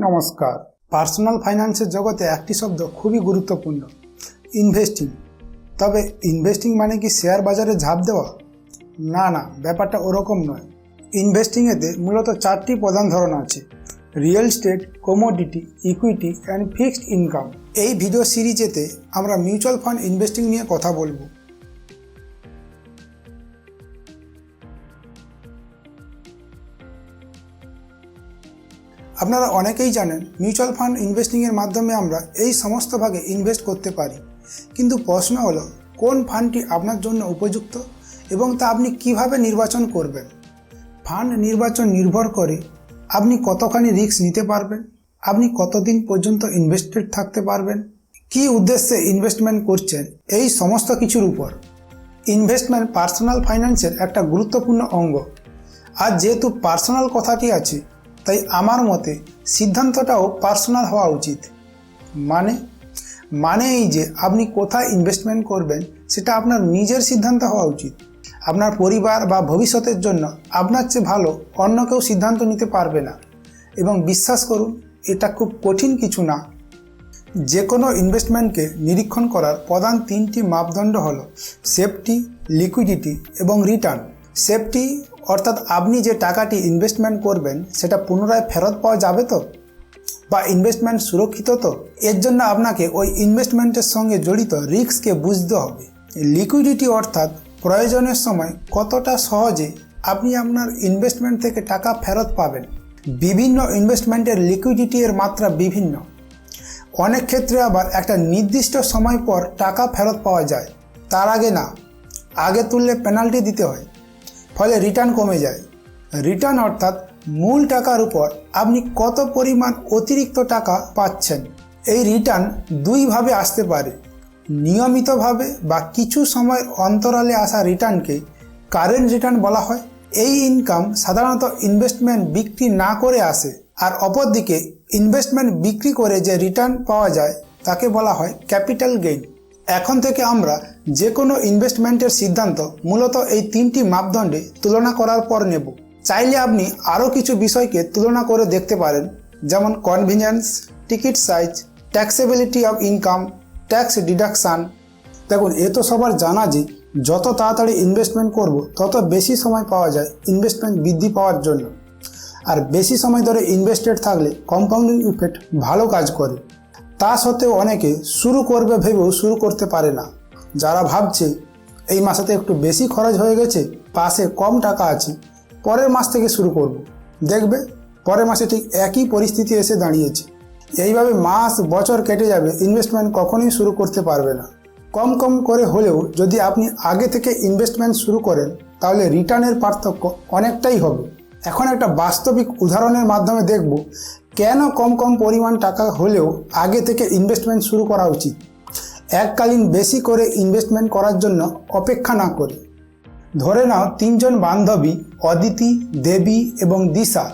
নমস্কার। পার্সোনাল ফাইন্যান্সের জগতে একটি শব্দ খুবই গুরুত্বপূর্ণ, ইনভেস্টিং। তবে ইনভেস্টিং মানে কি শেয়ার বাজারে ঝাঁপ দেওয়া? না, ব্যাপারটা ওরকম নয়। ইনভেস্টিংয়েতে মূলত চারটি প্রধান ধরন আছে: real estate, commodity, equity and fixed income. এই ভিডিও সিরিজেতে আমরা মিউচুয়াল ফান্ড ইনভেস্টিং নিয়ে কথা বলবো। আপনারা অনেকেই জানেন মিউচুয়াল ফান্ড ইনভেস্টিংয়ের মাধ্যমে আমরা এই সমস্ত ভাগে ইনভেস্ট করতে পারি। কিন্তু প্রশ্ন হলো, কোন ফান্ডটি আপনার জন্য উপযুক্ত এবং তা আপনি কিভাবে নির্বাচন করবেন? ফান্ড নির্বাচন নির্ভর করে আপনি কতখানি রিস্ক নিতে পারবেন, আপনি কতদিন পর্যন্ত ইনভেস্টেড থাকতে পারবেন, কী উদ্দেশ্যে ইনভেস্টমেন্ট করছেন, এই সমস্ত কিছুর উপর। ইনভেস্টমেন্ট পার্সোনাল ফাইন্যান্সের একটা গুরুত্বপূর্ণ অঙ্গ। আর যেহেতু পার্সোনাল কথাটি আছে, তাই আমার মতে সিদ্ধান্তটাও পার্সোনাল হওয়া উচিত। মানে এই যে আপনি কোথায় ইনভেস্টমেন্ট করবেন সেটা আপনার নিজের সিদ্ধান্ত হওয়া উচিত। আপনার পরিবার বা ভবিষ্যতের জন্য আপনার চেয়ে ভালো অন্য কেউ সিদ্ধান্ত নিতে পারবে না। এবং বিশ্বাস করুন, এটা খুব কঠিন কিছু না। যে কোনো ইনভেস্টমেন্টকে নিরীক্ষণ করার প্রধান তিনটি মাপদণ্ড হলো সেফটি, লিকুইডিটি এবং রিটার্ন। সেফটি অর্থাৎ আপনি যে টাকাটি ইনভেস্টমেন্ট করবেন সেটা পুনরায় ফেরত পাওয়া যাবে তো, বা ইনভেস্টমেন্ট সুরক্ষিত তো। এর জন্য আপনাকে ওই ইনভেস্টমেন্টের সঙ্গে জড়িত রিস্ককে বুঝতে হবে। লিকুইডিটি অর্থাৎ প্রয়োজনের সময় কতটা সহজে আপনি আপনার ইনভেস্টমেন্ট থেকে টাকা ফেরত পাবেন। বিভিন্ন ইনভেস্টমেন্টের লিকুইডিটি এর মাত্রা বিভিন্ন। অনেক ক্ষেত্রে আবার একটা নির্দিষ্ট সময় পর টাকা ফেরত পাওয়া যায়, তার আগে না। আগে তুললে পেনাল্টি দিতে হয়, ফলে রিটার্ন কমে যায়। রিটার্ন অর্থাৎ মূল টাকার উপর আপনি কত পরিমাণ অতিরিক্ত টাকা পাচ্ছেন। এই রিটার্ন দুইভাবে আসতে পারে, নিয়মিতভাবে বা কিছু সময়ের অন্তরালে আসা রিটার্নকে কারেন্ট রিটার্ন বলা হয়। এই ইনকাম সাধারণত ইনভেস্টমেন্ট বিক্রি না করে আসে, আর অপরদিকে ইনভেস্টমেন্ট বিক্রি করে যে রিটার্ন পাওয়া যায় তাকে বলা হয় ক্যাপিটাল গেইন। এখন থেকে আমরা যে কোনো ইনভেস্টমেন্টের সিদ্ধান্ত মূলত এই তিনটি মাপদণ্ডে তুলনা করার পর নেব। চাইলে আপনি আরও কিছু বিষয়কে তুলনা করে দেখতে পারেন, যেমন convenience, ticket size, taxability of income, tax deduction. দেখুন, এ তো সবার জানা যে যত তাড়াতাড়ি ইনভেস্টমেন্ট করব তত বেশি সময় পাওয়া যায় ইনভেস্টমেন্ট বৃদ্ধি পাওয়ার জন্য। আর বেশি সময় ধরে ইনভেস্টেড থাকলে কম্পাউন্ডিং ইফেক্ট ভালো কাজ করে। তা সত্ত্বেও অনেকে শুরু করবে ভেবেও শুরু করতে পারে না। যারা ভাবছে এই মাসেতে একটু বেশি খরচ হয়ে গেছে, পাশে কম টাকা আছে, পরের মাস থেকে শুরু করব, দেখবে পরের মাসে ঠিক একই পরিস্থিতি এসে দাঁড়িয়েছে। এইভাবে মাস বছর কেটে যাবে, ইনভেস্টমেন্ট কখনোই শুরু করতে পারবে না। কম করে হলেও যদি আপনি আগে থেকে ইনভেস্টমেন্ট শুরু করেন তাহলে রিটার্নের পার্থক্য অনেকটাই হবে। এখন একটা বাস্তবিক উদাহরণের মাধ্যমে দেখব কেন কম পরিমাণ টাকা হলেও আগে থেকে ইনভেস্টমেন্ট শুরু করা উচিত, এককালীন বেশি করে ইনভেস্টমেন্ট করার জন্য অপেক্ষা না করে। ধরে নাও তিনজন বান্ধবী, অদিতি, দেবী এবং দিশা।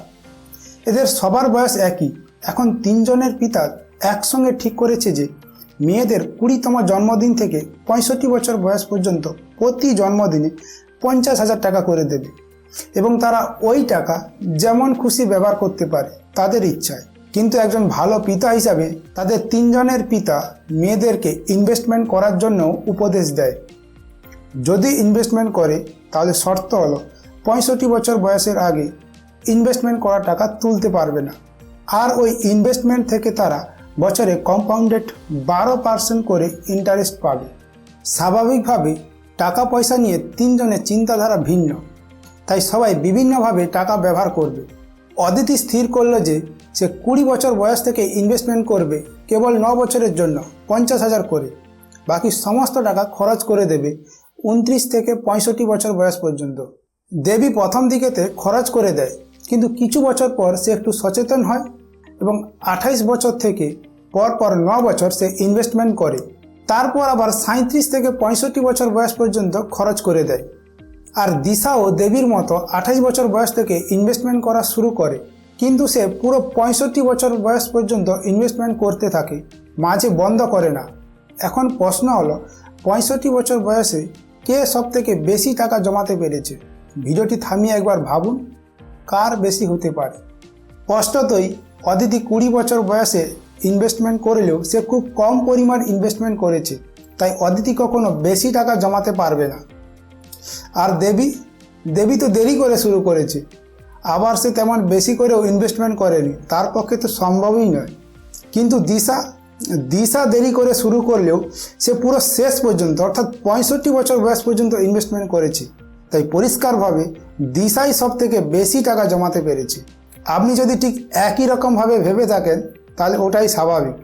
এদের সবার বয়স একই। এখন তিনজনের পিতা একসঙ্গে ঠিক করেছে যে মেয়েদের 20তম জন্মদিন থেকে 65 বছর বয়স পর্যন্ত প্রতি জন্মদিনে 50,000 টাকা করে দেবে, এবং তারা ওই টাকা যেমন খুশি ব্যবহার করতে পারে তাদের ইচ্ছায়। কিন্তু একজন ভালো পিতা হিসাবে তাদের তিনজনের পিতা মেয়েদেরকে ইনভেস্টমেন্ট করার জন্য উপদেশ দেয়। যদি ইনভেস্টমেন্ট করে তাহলে শর্ত হলো 65 বছর বয়সের আগে ইনভেস্টমেন্ট করা টাকা তুলতে পারবে না। আর ওই ইনভেস্টমেন্ট থেকে তারা বছরে কম্পাউন্ডেড 12% করে ইন্টারেস্ট পাবে। স্বাভাবিকভাবে টাকা পয়সা নিয়ে তিনজনের চিন্তাধারা ভিন্ন, তাই সবাই বিভিন্নভাবে টাকা ব্যবহার করবে। অদিতি স্থির করলো যে সে 20 বছর বয়স থেকে ইনভেস্টমেন্ট করবে, কেবল 9 বছরের জন্য 50,000 করে। বাকি সমস্ত টাকা খরচ করে দেবে 29 থেকে 65 বছর বয়স পর্যন্ত। দেবী প্রথম দিকেতে খরচ করে দেয়, কিন্তু কিছু বছর পর সে একটু সচেতন হয় এবং 28 বছর থেকে পর 9 বছর সে ইনভেস্টমেন্ট করে। তারপর আবার 37 থেকে 65 বছর বয়স পর্যন্ত খরচ করে দেয়। আর দিশাও দেবীর মতো 28 বছর বয়স থেকে ইনভেস্টমেন্ট করা শুরু করে, কিন্তু সে পুরো 65 বছর বয়স পর্যন্ত ইনভেস্টমেন্ট করতে থাকে, মাঝে বন্ধ করে না। এখন প্রশ্ন হলো, 65 বছর বয়সে কে সবথেকে বেশি টাকা জমাতে পেরেছে? ভিডিওটি থামিয়ে একবার ভাবুন, কার বেশি হতে পারে। স্পষ্টতই অদিতি 20 বছর বয়সে ইনভেস্টমেন্ট করলেও সে খুব কম পরিমাণ ইনভেস্টমেন্ট করেছে, তাই অদিতি কখনো বেশি টাকা জমাতে পারবে না। আর দেবী তো দেরি করে শুরু করেছে, আবার সে তেমন বেশি করেও ইনভেস্টমেন্ট করেনি, তার পক্ষে তো সম্ভবই নয়। কিন্তু দিশা দেরি করে শুরু করলেও সে পুরো শেষ পর্যন্ত অর্থাৎ 65 বছর বয়স পর্যন্ত ইনভেস্টমেন্ট করেছে, তাই পরিষ্কারভাবে দিশাই সব থেকে বেশি টাকা জমাতে পেরেছে। আপনি যদি ঠিক একই রকমভাবে ভেবে থাকেন তাহলে ওটাই স্বাভাবিক।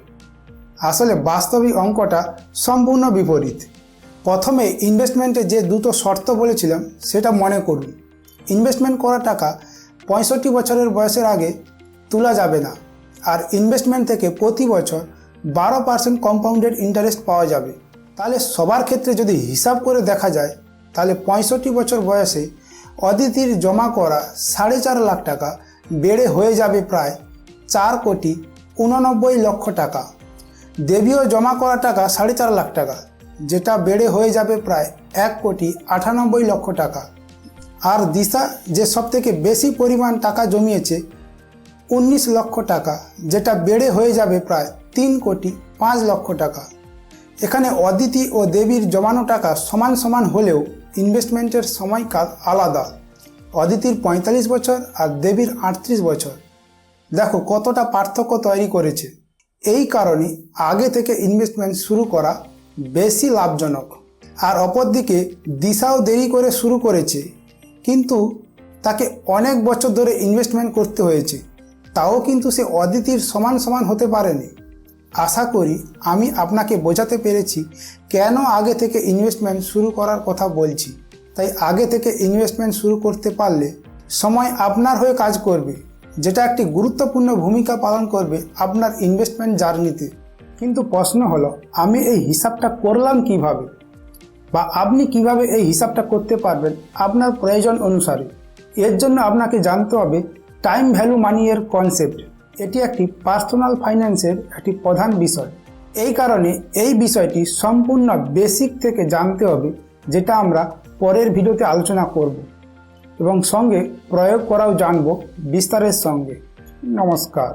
আসলে বাস্তবিক অঙ্কটা সম্পূর্ণ বিপরীত। প্রথমে ইনভেস্টমেন্টে যে দুটো শর্ত বলেছিলাম সেটা মনে করুন। ইনভেস্টমেন্ট করা টাকা 65 বছরের বয়সের আগে তোলা যাবে না, আর ইনভেস্টমেন্ট থেকে প্রতি বছর 12% কম্পাউন্ডেড ইন্টারেস্ট পাওয়া যাবে। তাহলে সবার ক্ষেত্রে যদি হিসাব করে দেখা যায় তাহলে 65 বছর বয়সে অদিতির জমা করা 4.5 লাখ টাকা বেড়ে হয়ে যাবে প্রায় 4,89,00,000 টাকা। দেবীও জমা করা টাকা 4.5 লাখ টাকা, যেটা বেড়ে হয়ে যাবে প্রায় 1,98,00,000 টাকা। আর দিশা যে সব থেকে বেশি পরিমাণ টাকা জমিয়েছে 19 লক্ষ টাকা, যেটা বেড়ে হয়ে যাবে প্রায় 3,05,00,000 টাকা। এখানে অদিতি ও দেবীর জমানো টাকা সমান সমান হলেও ইনভেস্টমেন্টের সময়কাল আলাদা। অদিতির 45 বছর আর দেবীর 38 বছর। দেখো কতটা পার্থক্য তৈরি করেছে। এই কারণে আগে থেকে ইনভেস্টমেন্ট শুরু করা বেশি লাভজনক। আর অপরদিকে দিশাও দেরি করে শুরু করেছে, কিন্তু তাকে অনেক বছর ধরে ইনভেস্টমেন্ট করতে হয়েছে, তাও কিন্তু সে অদিতির সমান সমান হতে পারেনি। আশা করি আমি আপনাকে বোঝাতে পেরেছি কেন আগে থেকে ইনভেস্টমেন্ট শুরু করার কথা বলছি। তাই আগে থেকে ইনভেস্টমেন্ট শুরু করতে পারলে সময় আপনার হয়ে কাজ করবে, যেটা একটি গুরুত্বপূর্ণ ভূমিকা পালন করবে আপনার ইনভেস্টমেন্ট জার্নিতে। কিন্তু প্রশ্ন হলো, আমি এই হিসাবটা করলাম কিভাবে, বা আপনি কিভাবে এই হিসাবটা করতে পারবেন আপনার প্রয়োজন অনুসারে। এর জন্য আপনাকে জানতে হবে টাইম ভ্যালু মানি এর কনসেপ্ট। এটি একটি পার্সোনাল ফাইন্যান্সের একটি প্রধান বিষয়। এই কারণে এই বিষয়টি সম্পূর্ণ বেসিক থেকে জানতে হবে, যেটা আমরা পরের ভিডিওতে আলোচনা করব এবং সঙ্গে প্রয়োগ করাও জানব বিস্তারের সঙ্গে। নমস্কার।